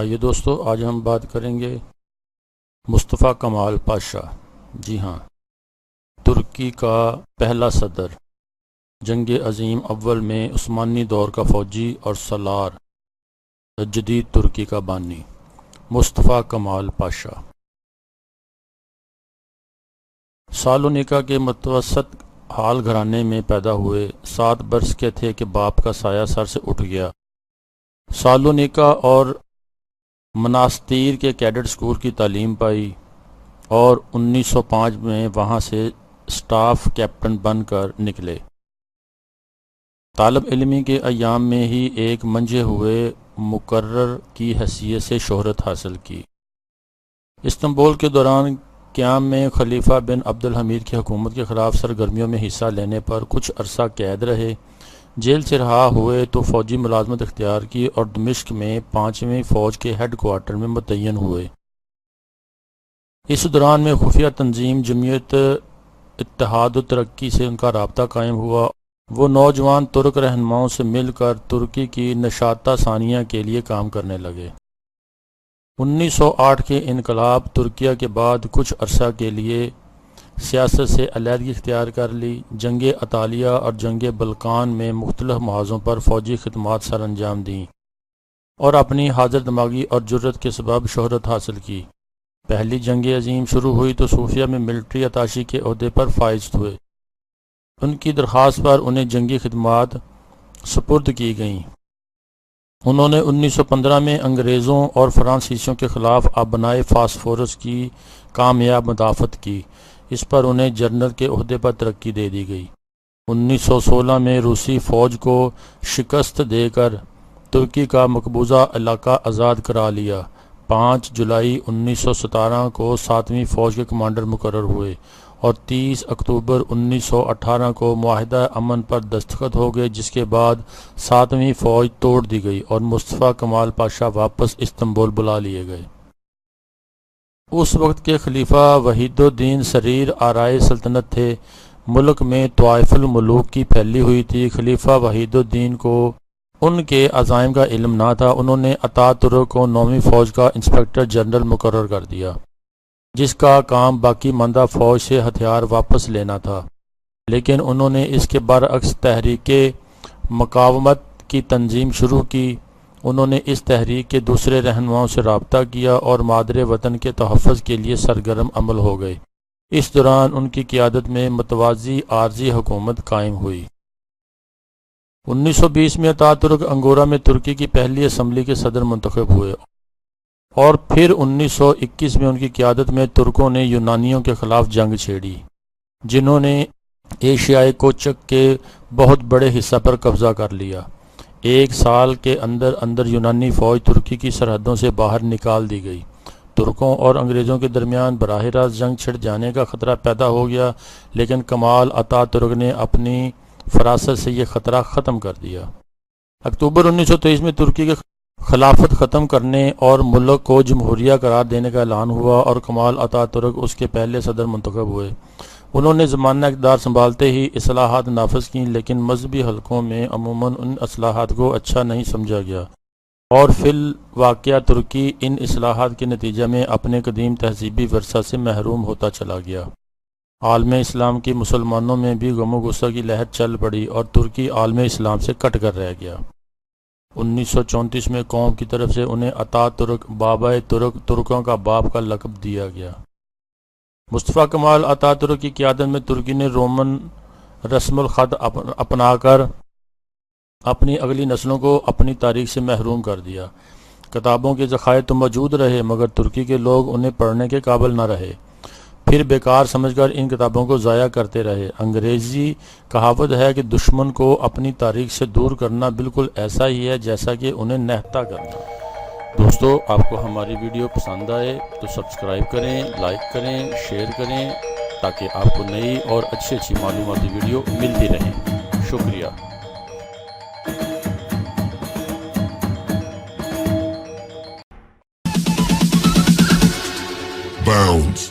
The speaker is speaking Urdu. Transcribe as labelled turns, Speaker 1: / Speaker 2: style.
Speaker 1: آئیے دوستو، آج ہم بات کریں گے مصطفیٰ کمال پاشا۔ جی ہاں، ترکی کا پہلا صدر، جنگ عظیم اول میں عثمانی دور کا فوجی اور سالار جدید ترکی کا بانی مصطفیٰ کمال پاشا۔ سالونیکا کے متوسط حال گھرانے میں پیدا ہوئے، 7 برس کے تھے کہ باپ کا سایہ سر سے اٹھ گیا۔ سالونیکا اور مناستیر کے کیڈٹ اسکول کی تعلیم پائی اور 1905 میں وہاں سے اسٹاف کیپٹن بن کر نکلے۔ طالب علمی کے ایام میں ہی ایک منجھے ہوئے مقرر کی حیثیت سے شہرت حاصل کی۔ استنبول کے دوران قیام میں خلیفہ بن عبد الحمید کی حکومت کے خلاف سرگرمیوں میں حصہ لینے پر کچھ عرصہ قید رہے۔ جیل سے رہا ہوئے تو فوجی ملازمت اختیار کی اور دمشق میں 5ویں فوج کے ہیڈ کوارٹر میں متعین ہوئے۔ اس دوران میں خفیہ تنظیم جمعیت اتحاد و ترقی سے ان کا رابطہ قائم ہوا۔ وہ نوجوان ترک رہنماؤں سے مل کر ترکی کی نشاط ثانیہ کے لیے کام کرنے لگے۔ 1908 کے انقلاب ترکیہ کے بعد کچھ عرصہ کے لیے سیاست سے علیحدگی اختیار کر لی۔ جنگ اطالیہ اور جنگ بلقان میں مختلف محاذوں پر فوجی خدمات سر انجام دیں اور اپنی حاضر دماغی اور جرت کے سبب شہرت حاصل کی۔ پہلی جنگ عظیم شروع ہوئی تو صوفیہ میں ملٹری اتاشی کے عہدے پر فائز ہوئے۔ ان کی درخواست پر انہیں جنگی خدمات سپرد کی گئیں۔ انہوں نے 1915 میں انگریزوں اور فرانسیسیوں کے خلاف ابنائے فاسفورس کی کامیاب مدافعت کی۔ اس پر انہیں جنرل کے عہدے پر ترقی دے دی گئی۔ 1916 میں روسی فوج کو شکست دے کر ترکی کا مقبوضہ علاقہ آزاد کرا لیا۔ 5 جولائی 1917 کو 7ویں فوج کے کمانڈر مقرر ہوئے اور 30 اکتوبر 1918 کو معاہدہ امن پر دستخط ہو گئے، جس کے بعد 7ویں فوج توڑ دی گئی اور مصطفیٰ کمال پاشا واپس استنبول بلا لیے گئے۔ اس وقت کے خلیفہ وحید الدین سریر آرائے سلطنت تھے۔ ملک میں طوائف الملوک کی پھیلی ہوئی تھی۔ خلیفہ وحید الدین کو ان کے عزائم کا علم نہ تھا۔ انہوں نے اتا ترک کو 9ویں فوج کا انسپکٹر جنرل مقرر کر دیا، جس کا کام باقی ماندہ فوج سے ہتھیار واپس لینا تھا، لیکن انہوں نے اس کے برعکس تحریک مقاومت کی تنظیم شروع کی۔ انہوں نے اس تحریک کے دوسرے رہنماؤں سے رابطہ کیا اور مادر وطن کے تحفظ کے لیے سرگرم عمل ہو گئے۔ اس دوران ان کی قیادت میں متوازی عارضی حکومت قائم ہوئی۔ 1920 میں اتا ترک انگورا میں ترکی کی پہلی اسمبلی کے صدر منتخب ہوئے اور پھر 1921 میں ان کی قیادت میں ترکوں نے یونانیوں کے خلاف جنگ چھیڑی، جنہوں نے ایشیائے کوچک کے بہت بڑے حصہ پر قبضہ کر لیا۔ 1 سال کے اندر اندر یونانی فوج ترکی کی سرحدوں سے باہر نکال دی گئی۔ ترکوں اور انگریزوں کے درمیان براہ راست جنگ چھڑ جانے کا خطرہ پیدا ہو گیا، لیکن کمال اتا ترک نے اپنی فراست سے یہ خطرہ ختم کر دیا۔ اکتوبر 1923 میں ترکی کے خلافت ختم کرنے اور ملک کو جمہوریہ قرار دینے کا اعلان ہوا اور کمال اتا ترک اس کے پہلے صدر منتخب ہوئے۔ انہوں نے زمانہ اقتدار سنبھالتے ہی اصلاحات نافذ کیں، لیکن مذہبی حلقوں میں عموماً ان اصلاحات کو اچھا نہیں سمجھا گیا اور فی الواقع ترکی ان اصلاحات کے نتیجہ میں اپنے قدیم تہذیبی ورثہ سے محروم ہوتا چلا گیا۔ عالم اسلام کی مسلمانوں میں بھی غم و غصہ کی لہر چل پڑی اور ترکی عالم اسلام سے کٹ کر رہ گیا۔ 1934 میں قوم کی طرف سے انہیں اتا ترک، بابا ترک، ترکوں کا باپ کا لقب دیا گیا۔ مصطفیٰ کمال اتا ترک کی قیادت میں ترکی نے رومن رسم الخط اپنا کر اپنی اگلی نسلوں کو اپنی تاریخ سے محروم کر دیا۔ کتابوں کے ذخائر تو موجود رہے، مگر ترکی کے لوگ انہیں پڑھنے کے قابل نہ رہے، پھر بیکار سمجھ کر ان کتابوں کو ضائع کرتے رہے۔ انگریزی کہاوت ہے کہ دشمن کو اپنی تاریخ سے دور کرنا بالکل ایسا ہی ہے جیسا کہ انہیں نہتا کرنا۔ دوستو، آپ کو ہماری ویڈیو پسند آئے تو سبسکرائب کریں، لائک کریں، شیئر کریں، تاکہ آپ کو نئی اور اچھی معلوماتی ویڈیو ملتی رہیں۔ شکریہ۔
Speaker 2: Bounds.